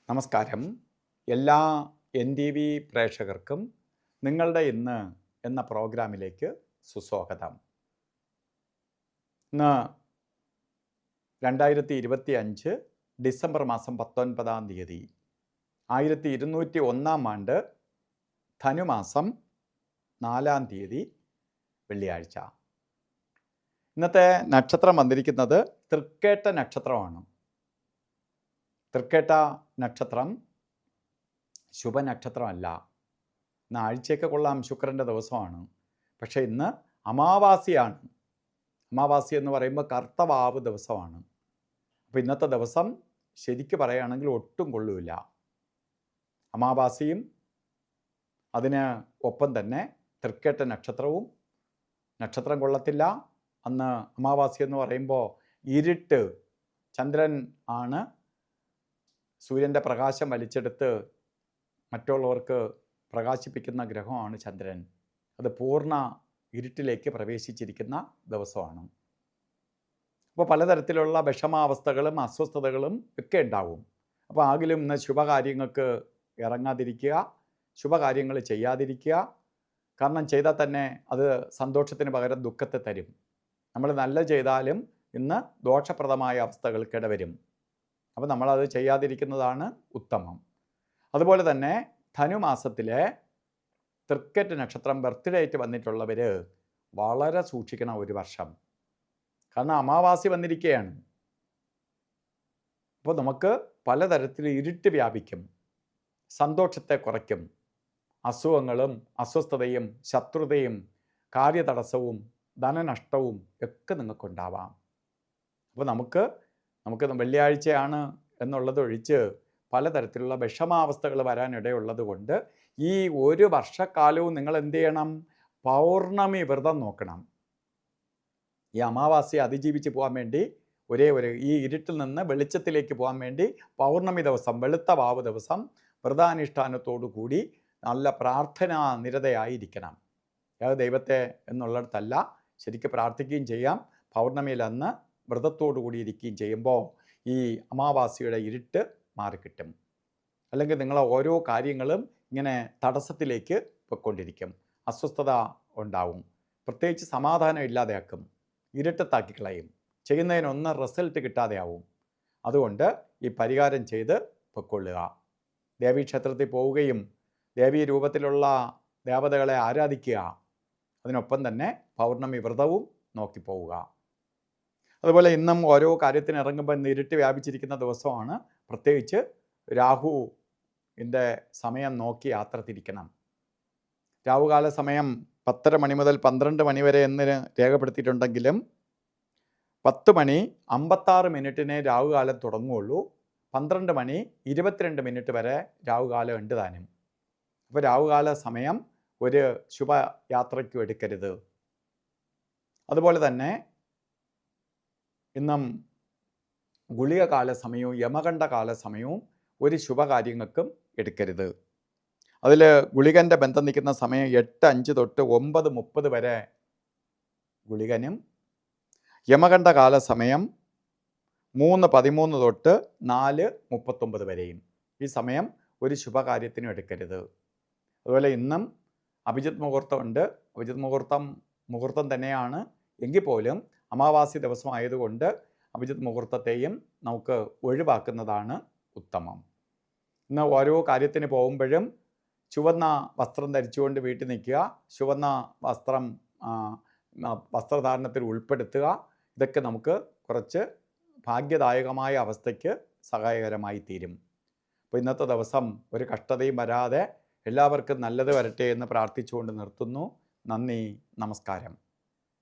നമസ്കാരം. എല്ലാ NTV പ്രേക്ഷകർക്കും നിങ്ങളുടെ ഇന്ന് എന്ന പ്രോഗ്രാമിലേക്ക് സുസ്വാഗതം. ഇന്ന് 2025 ഡിസംബർ മാസം 19-ാം തീയതി 1201 ആണ്ട് ധനുമാസം 4-ാം തീയതി വെള്ളിയാഴ്ച. ഇന്നത്തെ നക്ഷത്രം വന്നിരിക്കുന്നത് തൃക്കേട്ട നക്ഷത്രമാണ്. തൃക്കേട്ട നക്ഷത്രം ശുഭനക്ഷത്രമല്ല. ഇന്ന് ആഴ്ചയൊക്കെ കൊള്ളാം, ശുക്രൻ്റെ ദിവസമാണ്. പക്ഷേ ഇന്ന് അമാവാസിയാണ്. അമാവാസി എന്ന് പറയുമ്പോൾ കർത്തവാവ് ദിവസമാണ്. അപ്പോൾ ഇന്നത്തെ ദിവസം ശരിക്ക് പറയുകയാണെങ്കിൽ ഒട്ടും കൊള്ളൂല. അമാവാസിയും അതിന് ഒപ്പം തന്നെ തൃക്കേട്ട നക്ഷത്രം കൊള്ളത്തില്ല. അന്ന് അമാവാസി എന്ന് പറയുമ്പോൾ ഇരുട്ട്, ചന്ദ്രൻ ആണ് സൂര്യൻ്റെ പ്രകാശം വലിച്ചെടുത്ത് മറ്റുള്ളവർക്ക് പ്രകാശിപ്പിക്കുന്ന ഗ്രഹമാണ് ചന്ദ്രൻ. അത് പൂർണ്ണ ഇരുട്ടിലേക്ക് പ്രവേശിച്ചിരിക്കുന്ന ദിവസമാണ്. അപ്പോൾ പലതരത്തിലുള്ള വിഷമാവസ്ഥകളും അസ്വസ്ഥതകളും ഒക്കെ ഉണ്ടാവും. അപ്പോൾ ആകിലും ഇന്ന് ശുഭകാര്യങ്ങൾക്ക് ഇറങ്ങാതിരിക്കുക, ശുഭകാര്യങ്ങൾ ചെയ്യാതിരിക്കുക. കാരണം ചെയ്താൽ തന്നെ അത് സന്തോഷത്തിന് പകരം ദുഃഖത്തെ തരും. നമ്മൾ നല്ല ചെയ്താലും ഇന്ന് ദോഷപ്രദമായ അവസ്ഥകൾക്കിടവരും. അപ്പോൾ നമ്മളത് ചെയ്യാതിരിക്കുന്നതാണ് ഉത്തമം. അതുപോലെ തന്നെ ധനുമാസത്തിലെ തൃക്കേട്ട നക്ഷത്രം ബർത്ത്ഡേ ആയിട്ട് വന്നിട്ടുള്ളവർ വളരെ സൂക്ഷിക്കണം ഒരു വർഷം. കാരണം അമാവാസി വന്നിരിക്കുകയാണ്. അപ്പോൾ നമുക്ക് പലതരത്തിൽ ഇരുട്ട് വ്യാപിക്കും, സന്തോഷത്തെ കുറയ്ക്കും, അസുഖങ്ങളും അസ്വസ്ഥതയും ശത്രുതയും കാര്യതടസ്സവും ധനനഷ്ടവും ഒക്കെ നിങ്ങൾക്കുണ്ടാവാം. അപ്പോൾ നമുക്ക് വെള്ളിയാഴ്ചയാണ് എന്നുള്ളത് ഒഴിച്ച് പലതരത്തിലുള്ള വിഷമാവസ്ഥകൾ വരാനിടയുള്ളത് കൊണ്ട് ഈ ഒരു വർഷക്കാലവും നിങ്ങൾ എന്ത് ചെയ്യണം? പൗർണമി വ്രതം നോക്കണം. ഈ അമാവാസിയെ അതിജീവിച്ച് പോകാൻ വേണ്ടി ഈ ഇരുട്ടിൽ നിന്ന് വെളിച്ചത്തിലേക്ക് പോകാൻ വേണ്ടി പൗർണമി ദിവസം, വെളുത്ത വാവ് ദിവസം വ്രതാനുഷ്ഠാനത്തോടു കൂടി നല്ല പ്രാർത്ഥനാ നിരതയായിരിക്കണം. അത് ദൈവത്തെ എന്നുള്ളിടത്തല്ല, ശരിക്കും പ്രാർത്ഥിക്കുകയും ചെയ്യാം. പൗർണമിയിൽ അന്ന് വ്രതത്തോടു കൂടി ഇരിക്കുകയും ചെയ്യുമ്പോൾ ഈ അമാവാസിയുടെ ഇരുട്ട് മാറിക്കിട്ടും. അല്ലെങ്കിൽ നിങ്ങളെ ഓരോ കാര്യങ്ങളും ഇങ്ങനെ തടസ്സത്തിലേക്ക് പൊയ്ക്കൊണ്ടിരിക്കും, അസ്വസ്ഥത ഉണ്ടാവും, പ്രത്യേകിച്ച് സമാധാനം ഇല്ലാതെയാക്കും, ഇരുട്ടത്താക്കി കളയും, ചെയ്യുന്നതിനൊന്നും റിസൾട്ട് കിട്ടാതെയാവും. അതുകൊണ്ട് ഈ പരിഹാരം ചെയ്ത് പൊയ്ക്കൊള്ളുക. ദേവീക്ഷേത്രത്തിൽ പോവുകയും ദേവീ രൂപത്തിലുള്ള ദേവതകളെ ആരാധിക്കുക. അതിനൊപ്പം തന്നെ പൗർണമി വ്രതവും നോക്കിപ്പോവുക. അതുപോലെ ഇന്നും ഓരോ കാര്യത്തിന് ഇറങ്ങുമ്പോൾ ഇന്ന് ഇരുട്ട് വ്യാപിച്ചിരിക്കുന്ന ദിവസമാണ്. പ്രത്യേകിച്ച് രാഹുവിൻ്റെ സമയം നോക്കി യാത്ര തിരിക്കണം. രാഹുകാല സമയം 10:30 മണി മുതൽ 12 മണി വരെ എന്ന് രേഖപ്പെടുത്തിയിട്ടുണ്ടെങ്കിലും 10:56 രാഹുകാലം തുടങ്ങുകയുള്ളൂ. 12 മണി 22 മിനിറ്റ് വരെ രാഹുകാലം ഉണ്ട് താനും. അപ്പോൾ രാഹുകാല സമയം ഒരു ശുഭയാത്രയ്ക്കും എടുക്കരുത്. അതുപോലെ തന്നെ ഇന്നും ഗുളിക കാല സമയവും യമകണ്ഠ കാല സമയവും ഒരു ശുഭകാര്യങ്ങൾക്കും എടുക്കരുത്. അതിൽ ഗുളികൻ്റെ ബന്ധം നിൽക്കുന്ന സമയം 8:05 തൊട്ട് 9:30 വരെ ഗുളികനും, യമകണ്ഠ കാല സമയം 3:13 തൊട്ട് 4:39 വരെയും. ഈ സമയം ഒരു ശുഭകാര്യത്തിനും എടുക്കരുത്. അതുപോലെ ഇന്നും അഭിജിത്ത് മുഹൂർത്തമുണ്ട്. അഭിജിത്ത് മുഹൂർത്തം തന്നെയാണ് എങ്കിൽ പോലും അമാവാസി ദിവസമായതുകൊണ്ട് അഭിജിത്ത് മുഹൂർത്തത്തെയും നമുക്ക് ഒഴിവാക്കുന്നതാണ് ഉത്തമം. ഇന്ന് ഓരോ കാര്യത്തിന് പോകുമ്പോഴും ചുവന്ന വസ്ത്രം ധരിച്ചുകൊണ്ട് വീട്ടിൽ നിൽക്കുക, ചുവന്ന വസ്ത്രധാരണത്തിൽ ഉൾപ്പെടുത്തുക. ഇതൊക്കെ നമുക്ക് കുറച്ച് ഭാഗ്യദായകമായ അവസ്ഥയ്ക്ക് സഹായകരമായി തീരും. അപ്പോൾ ഇന്നത്തെ ദിവസം ഒരു കഷ്ടതയും വരാതെ എല്ലാവർക്കും നല്ലത് വരട്ടെ എന്ന് പ്രാർത്ഥിച്ചുകൊണ്ട് നിർത്തുന്നു. നന്ദി, നമസ്കാരം.